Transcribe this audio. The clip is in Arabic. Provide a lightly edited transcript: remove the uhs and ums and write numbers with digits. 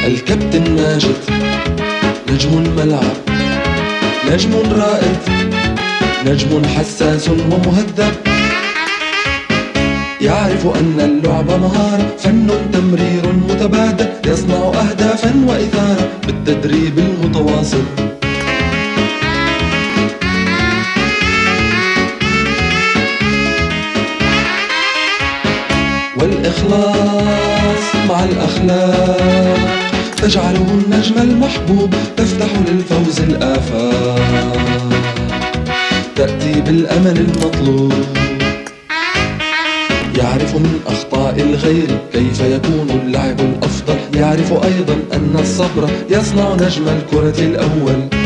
الكابتن ماجد نجم الملعب، نجم رائد، نجم حساس ومهذب، يعرف أن اللعب مهارة، فن تمرير متبادل، يصنع أهدافا وإثارة بالتدريب المتواصل. والإخلاص مع الأخلاق تجعله النجم المحبوب، تفتح للفوز الآفاق، تأتي بالأمل المطلوب. يعرف من أخطاء الغير كيف يكون اللعب الأفضل، يعرف أيضا أن الصبر يصنع نجم الكرة الأول.